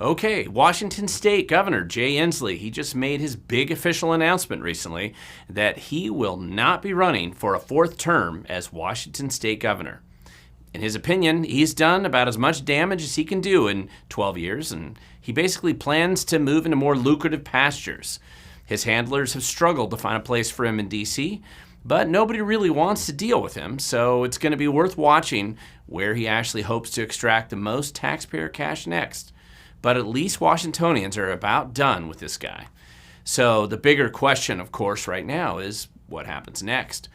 Okay, Washington State Governor Jay Inslee, he just made his big official announcement recently that he will not be running for a fourth term as Washington State Governor. In his opinion, he's done about as much damage as he can do in 12 years, and he basically plans to move into more lucrative pastures. His handlers have struggled to find a place for him in D.C., but nobody really wants to deal with him, so it's going to be worth watching where he actually hopes to extract the most taxpayer cash next. But at least Washingtonians are about done with this guy. So the bigger question, of course, right now is what happens next.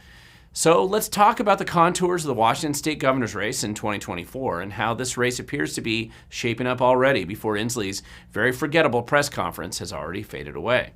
So let's talk about the contours of the Washington State governor's race in 2024 and how this race appears to be shaping up already before Inslee's very forgettable press conference has already faded away.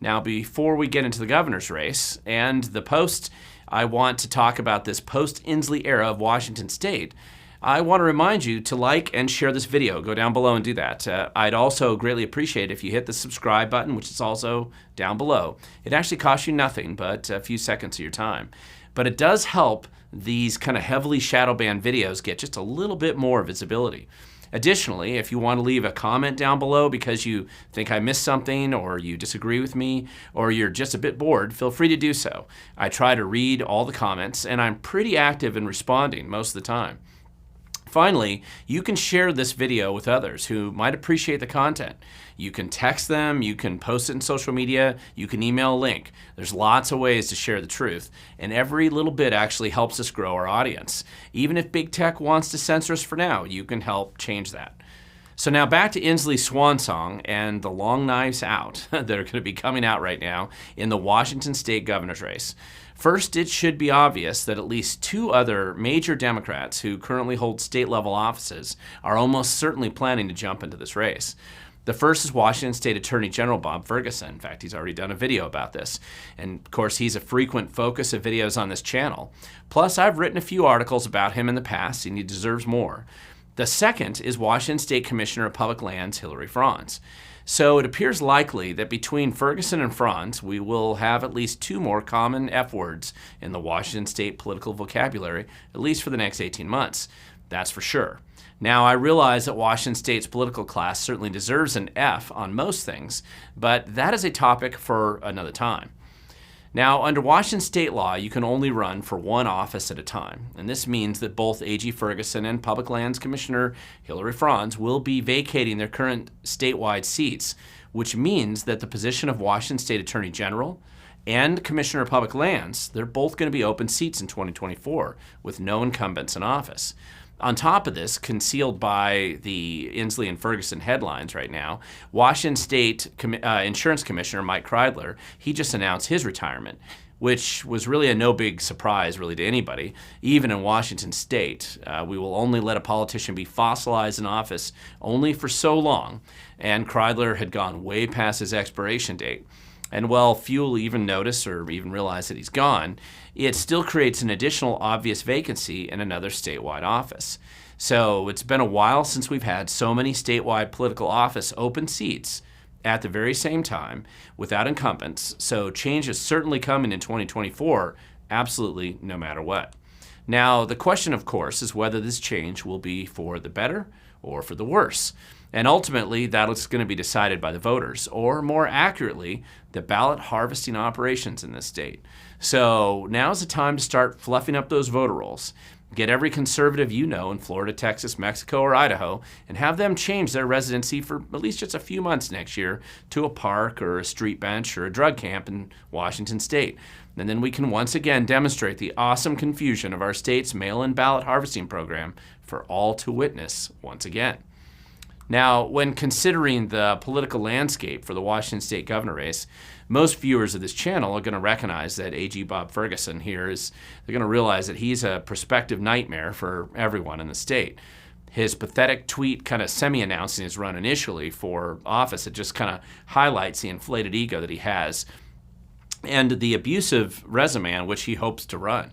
Now, before we get into the governor's race and the post, I want to talk about this post-Inslee era of Washington State. I want to remind you to like and share this video. Go down below and do that. I'd also greatly appreciate if you hit the subscribe button, which is also down below. It actually costs you nothing but a few seconds of your time. But it does help these kind of heavily shadow banned videos get just a little bit more visibility. Additionally, if you want to leave a comment down below because you think I missed something or you disagree with me or you're just a bit bored, feel free to do so. I try to read all the comments and I'm pretty active in responding most of the time. Finally, you can share this video with others who might appreciate the content. You can text them, you can post it in social media, you can email a link. There's lots of ways to share the truth, and every little bit actually helps us grow our audience. Even if big tech wants to censor us for now, you can help change that. So now back to Inslee's swan song and the long knives out that are going to be coming out right now in the Washington State governor's race. First, it should be obvious that at least two other major Democrats who currently hold state-level offices are almost certainly planning to jump into this race. The first is Washington State Attorney General Bob Ferguson. In fact, he's already done a video about this. And of course, he's a frequent focus of videos on this channel. Plus, I've written a few articles about him in the past, and he deserves more. The second is Washington State Commissioner of Public Lands, Hillary Franz. So it appears likely that between Ferguson and Franz, we will have at least two more common F words in the Washington State political vocabulary, at least for the next 18 months. That's for sure. Now, I realize that Washington State's political class certainly deserves an F on most things, but that is a topic for another time. Now, under Washington state law, you can only run for one office at a time, and this means that both A.G. Ferguson and Public Lands Commissioner Hillary Franz will be vacating their current statewide seats, which means that the position of Washington State Attorney General and Commissioner of Public Lands, they're both going to be open seats in 2024 with no incumbents in office. On top of this, concealed by the Inslee and Ferguson headlines right now, Washington State Insurance Commissioner Mike Kreidler, he just announced his retirement, which was really a no big surprise really to anybody. Even in Washington State, we will only let a politician be fossilized in office only for so long, and Kreidler had gone way past his expiration date. And while few will even notice or even realize that he's gone, it still creates an additional obvious vacancy in another statewide office. So it's been a while since we've had so many statewide political office open seats at the very same time without incumbents. So change is certainly coming in 2024, absolutely no matter what. Now, the question, of course, is whether this change will be for the better or for the worse. And ultimately, that's going to be decided by the voters, or more accurately, the ballot harvesting operations in this state. So now's the time to start fluffing up those voter rolls. Get every conservative you know in Florida, Texas, Mexico, or Idaho, and have them change their residency for at least just a few months next year to a park or a street bench or a drug camp in Washington State. And then we can once again demonstrate the awesome confusion of our state's mail-in ballot harvesting program for all to witness once again. Now, when considering the political landscape for the Washington State governor race, most viewers of this channel are going to recognize that A.G. Bob Ferguson here they're going to realize that he's a prospective nightmare for everyone in the state. His pathetic tweet kind of semi-announcing his run initially for office, it just kind of highlights the inflated ego that he has and the abusive resume on which he hopes to run.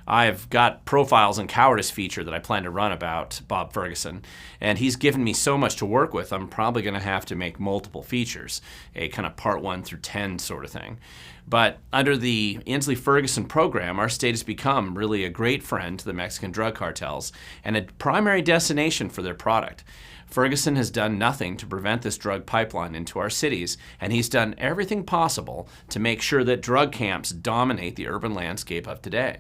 I've got profiles and cowardice feature that I plan to run about Bob Ferguson, and he's given me so much to work with, I'm probably going to have to make multiple features, a kind of part 1 through 10 sort of thing. But under the Inslee-Ferguson program, our state has become really a great friend to the Mexican drug cartels and a primary destination for their product. Ferguson has done nothing to prevent this drug pipeline into our cities, and he's done everything possible to make sure that drug camps dominate the urban landscape of today.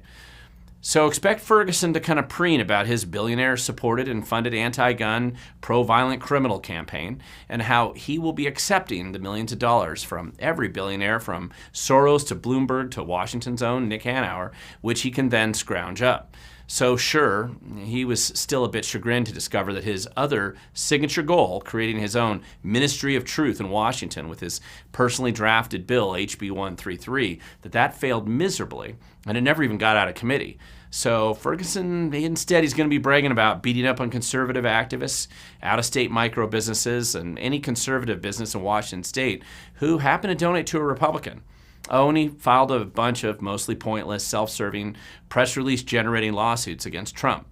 So expect Ferguson to kind of preen about his billionaire-supported and funded anti-gun, pro-violent criminal campaign and how he will be accepting the millions of dollars from every billionaire from Soros to Bloomberg to Washington's own Nick Hanauer, which he can then scrounge up. So sure, he was still a bit chagrined to discover that his other signature goal, creating his own Ministry of Truth in Washington with his personally drafted bill, HB 133, that failed miserably, and it never even got out of committee. So Ferguson, instead, he's going to be bragging about beating up on conservative activists, out-of-state micro businesses, and any conservative business in Washington state who happen to donate to a Republican. Oh, and he filed a bunch of mostly pointless, self-serving, press release generating lawsuits against Trump.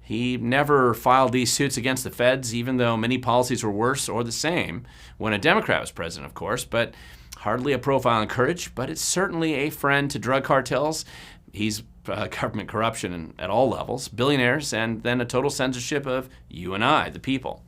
He never filed these suits against the feds, even though many policies were worse or the same when a Democrat was president, of course, but hardly a profile in courage, but it's certainly a friend to drug cartels. He's government corruption at all levels, billionaires, and then a total censorship of you and I, the people.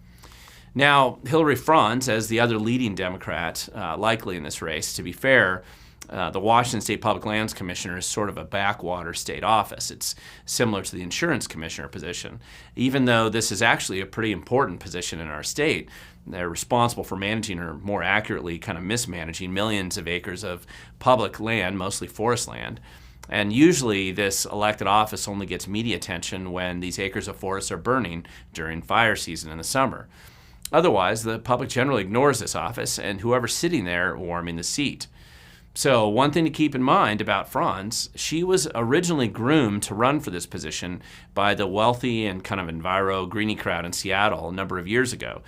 Now, Hillary Franz, as the other leading Democrat likely in this race, to be fair, the Washington State Public Lands Commissioner is sort of a backwater state office. It's similar to the insurance commissioner position. Even though this is actually a pretty important position in our state, they're responsible for managing, or more accurately, kind of mismanaging millions of acres of public land, mostly forest land. And usually this elected office only gets media attention when these acres of forests are burning during fire season in the summer. Otherwise, the public generally ignores this office and whoever's sitting there warming the seat. So one thing to keep in mind about Franz, she was originally groomed to run for this position by the wealthy and kind of enviro greenie crowd in Seattle a number of years ago.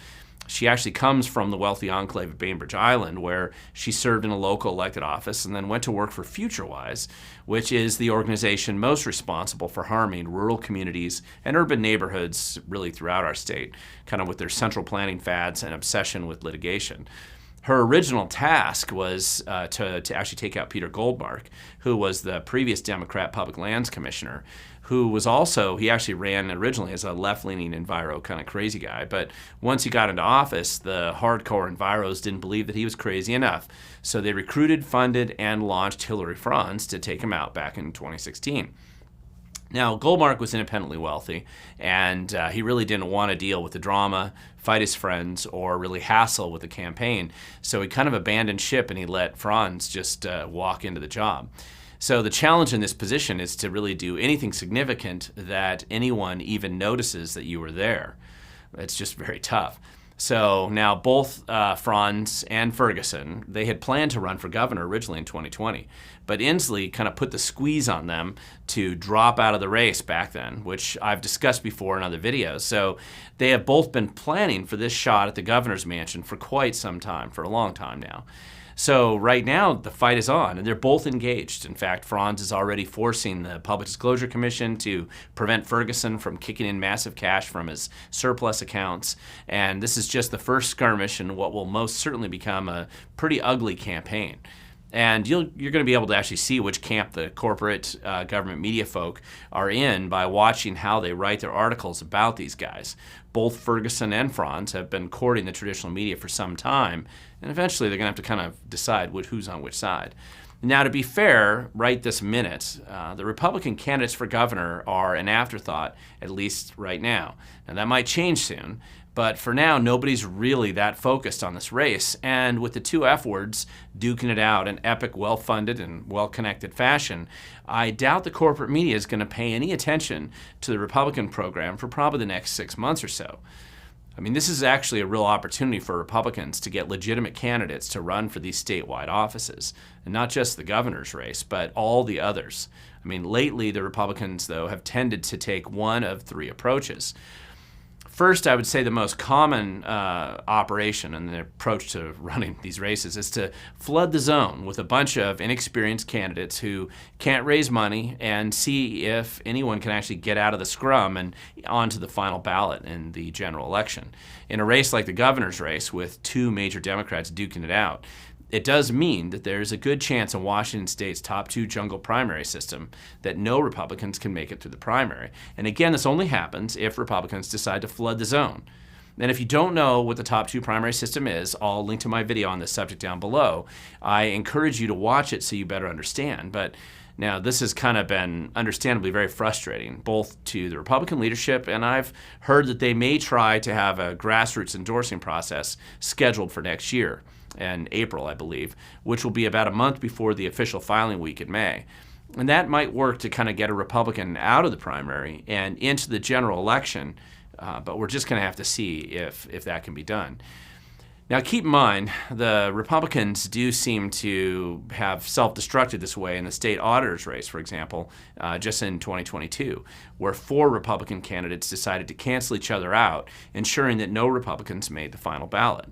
She actually comes from the wealthy enclave of Bainbridge Island, where she served in a local elected office and then went to work for FutureWise, which is the organization most responsible for harming rural communities and urban neighborhoods really throughout our state, kind of with their central planning fads and obsession with litigation. Her original task was to actually take out Peter Goldmark, who was the previous Democrat Public Lands Commissioner, who was also, he actually ran originally as a left-leaning enviro kind of crazy guy, but once he got into office, the hardcore enviros didn't believe that he was crazy enough. So they recruited, funded, and launched Hillary Franz to take him out back in 2016. Now, Goldmark was independently wealthy, and he really didn't want to deal with the drama, fight his friends, or really hassle with the campaign. So he kind of abandoned ship and he let Franz just walk into the job. So the challenge in this position is to really do anything significant that anyone even notices that you were there. It's just very tough. So now both Franz and Ferguson, they had planned to run for governor originally in 2020, but Inslee kind of put the squeeze on them to drop out of the race back then, which I've discussed before in other videos. So they have both been planning for this shot at the governor's mansion for quite some time, for a long time now. So right now, the fight is on, and they're both engaged. In fact, Franz is already forcing the Public Disclosure Commission to prevent Ferguson from kicking in massive cash from his surplus accounts. And this is just the first skirmish in what will most certainly become a pretty ugly campaign. And you're going to be able to actually see which camp the corporate government media folk are in by watching how they write their articles about these guys. Both Ferguson and Franz have been courting the traditional media for some time, and eventually they're going to have to kind of decide who's on which side. Now, to be fair, right this minute, the Republican candidates for governor are an afterthought, at least right now. Now, that might change soon, but for now, nobody's really that focused on this race. And with the two F words duking it out in epic, well-funded, and well-connected fashion, I doubt the corporate media is going to pay any attention to the Republican program for probably the next 6 months or so. I mean, this is actually a real opportunity for Republicans to get legitimate candidates to run for these statewide offices, and not just the governor's race, but all the others. I mean, lately, the Republicans, though, have tended to take one of three approaches. First, I would say the most common operation and the approach to running these races is to flood the zone with a bunch of inexperienced candidates who can't raise money and see if anyone can actually get out of the scrum and onto the final ballot in the general election. In a race like the governor's race with two major Democrats duking it out, it does mean that there's a good chance in Washington State's top two jungle primary system that no Republicans can make it through the primary. And again, this only happens if Republicans decide to flood the zone. And if you don't know what the top 2 primary system is, I'll link to my video on this subject down below. I encourage you to watch it so you better understand. But now, this has kind of been understandably very frustrating, both to the Republican leadership, and I've heard that they may try to have a grassroots endorsing process scheduled for next year, in April, I believe, which will be about a month before the official filing week in May. And that might work to kind of get a Republican out of the primary and into the general election, but we're just going to have to see if that can be done. Now, keep in mind, the Republicans do seem to have self-destructed this way in the state auditor's race, for example, just in 2022, where 4 Republican candidates decided to cancel each other out, ensuring that no Republicans made the final ballot.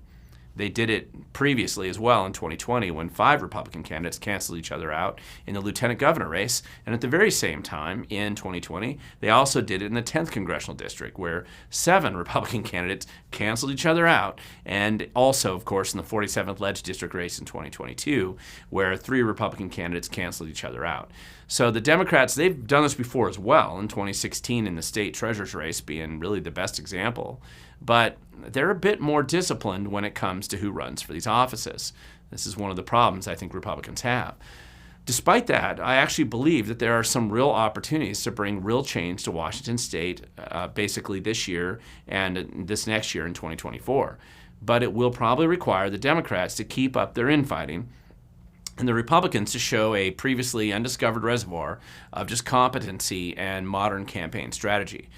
They did it previously as well in 2020 when 5 Republican candidates canceled each other out in the lieutenant governor race. And at the very same time in 2020, they also did it in the 10th congressional district where 7 Republican candidates canceled each other out. And also, of course, in the 47th leg district race in 2022 where 3 Republican candidates canceled each other out. So the Democrats, they've done this before as well, in 2016 in the state treasurer's race being really the best example. But they're a bit more disciplined when it comes to who runs for these offices. This is one of the problems I think Republicans have. Despite that, I actually believe that there are some real opportunities to bring real change to Washington State, basically this year and this next year in 2024. But it will probably require the Democrats to keep up their infighting and the Republicans to show a previously undiscovered reservoir of just competency and modern campaign strategy.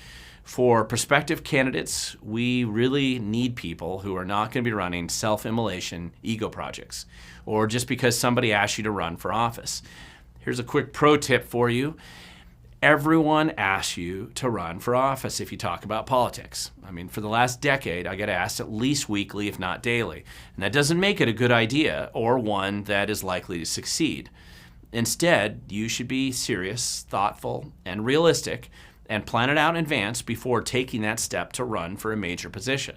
For prospective candidates, we really need people who are not going to be running self-immolation ego projects or just because somebody asked you to run for office. Here's a quick pro tip for you. Everyone asks you to run for office if you talk about politics. I mean, for the last decade, I get asked at least weekly, if not daily. And that doesn't make it a good idea or one that is likely to succeed. Instead, you should be serious, thoughtful, and realistic and plan it out in advance before taking that step to run for a major position.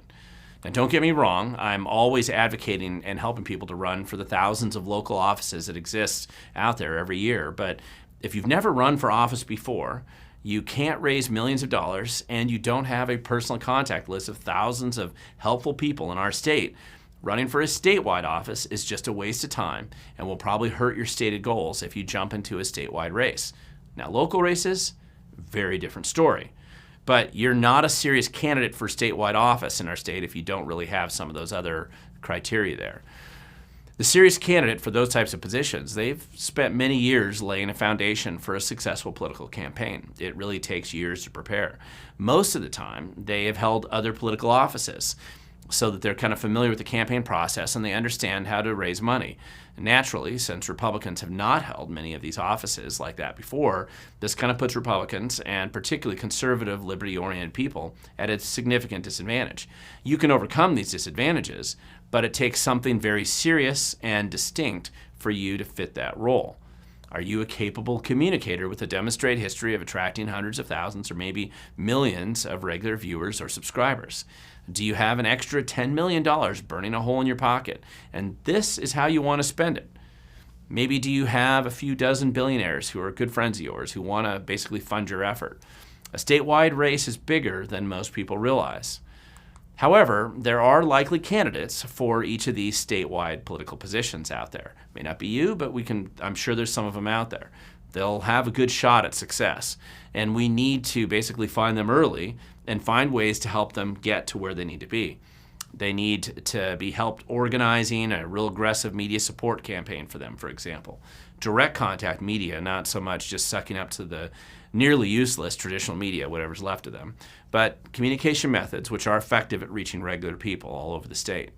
Now, don't get me wrong, I'm always advocating and helping people to run for the thousands of local offices that exist out there every year. But if you've never run for office before, you can't raise millions of dollars, and you don't have a personal contact list of thousands of helpful people in our state, running for a statewide office is just a waste of time and will probably hurt your stated goals if you jump into a statewide race. Now, local races, very different story. But you're not a serious candidate for statewide office in our state if you don't really have some of those other criteria there. The serious candidate for those types of positions, they've spent many years laying a foundation for a successful political campaign. It really takes years to prepare. Most of the time, they have held other political offices so that they're kind of familiar with the campaign process and they understand how to raise money. Naturally, since Republicans have not held many of these offices like that before, this kind of puts Republicans, and particularly conservative, liberty-oriented people, at a significant disadvantage. You can overcome these disadvantages, but it takes something very serious and distinct for you to fit that role. Are you a capable communicator with a demonstrated history of attracting hundreds of thousands or maybe millions of regular viewers or subscribers? Do you have an extra $10 million burning a hole in your pocket? And this is how you want to spend it. Maybe do you have a few dozen billionaires who are good friends of yours who want to basically fund your effort? A statewide race is bigger than most people realize. However, there are likely candidates for each of these statewide political positions out there. May not be you, but I'm sure there's some of them out there. They'll have a good shot at success. And we need to basically find them early and find ways to help them get to where they need to be. They need to be helped organizing a real aggressive media support campaign for them, for example. Direct contact media, not so much just sucking up to the nearly useless traditional media, whatever's left of them, but communication methods which are effective at reaching regular people all over the state.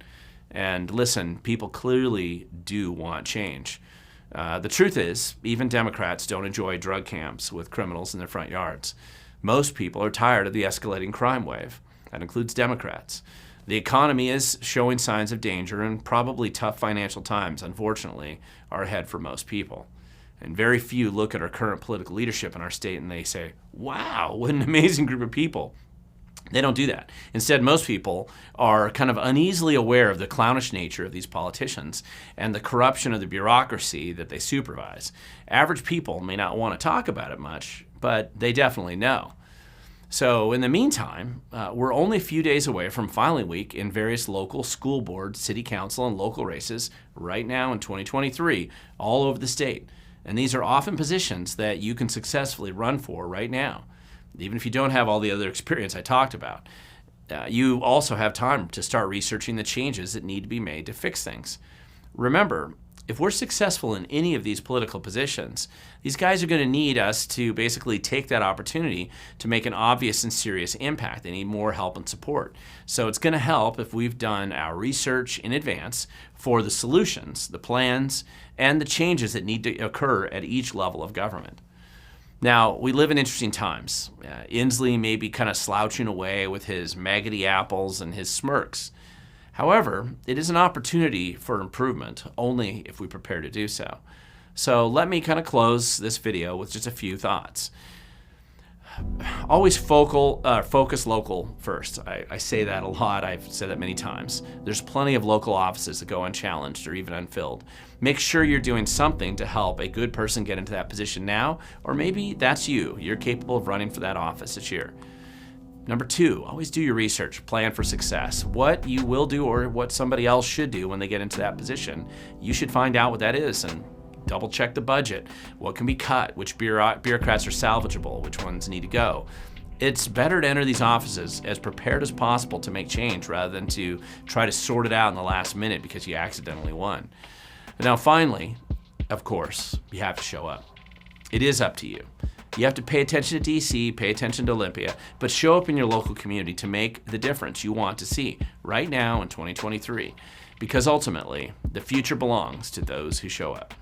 And listen, people clearly do want change. The truth is, even Democrats don't enjoy drug camps with criminals in their front yards. Most people are tired of the escalating crime wave. That includes Democrats. The economy is showing signs of danger, and probably tough financial times, unfortunately, are ahead for most people. And very few look at our current political leadership in our state and they say, wow, what an amazing group of people. They don't do that. Instead, most people are kind of uneasily aware of the clownish nature of these politicians and the corruption of the bureaucracy that they supervise. Average people may not want to talk about it much, but they definitely know. So in the meantime, we're only a few days away from filing week in various local school board, city council, and local races right now in 2023 all over the state. And these are often positions that you can successfully run for right now, even if you don't have all the other experience I talked about. You also have time to start researching the changes that need to be made to fix things. Remember, if we're successful in any of these political positions, these guys are going to need us to basically take that opportunity to make an obvious and serious impact. They need more help and support. So it's going to help if we've done our research in advance for the solutions, the plans, and the changes that need to occur at each level of government. Now, we live in interesting times. Inslee may be kind of slouching away with his maggoty apples and his smirks. However, it is an opportunity for improvement only if we prepare to do so. So let me kind of close this video with just a few thoughts. Always focus local first. I say that a lot. I've said that many times. There's plenty of local offices that go unchallenged or even unfilled. Make sure you're doing something to help a good person get into that position now, or maybe that's you. You're capable of running for that office this year. Number 2, always do your research, plan for success. What you will do or what somebody else should do when they get into that position, you should find out what that is and double check the budget. What can be cut? Which bureaucrats are salvageable? Which ones need to go? It's better to enter these offices as prepared as possible to make change rather than to try to sort it out in the last minute because you accidentally won. Now finally, of course, you have to show up. It is up to you. You have to pay attention to DC, pay attention to Olympia, but show up in your local community to make the difference you want to see right now in 2023, because ultimately, the future belongs to those who show up.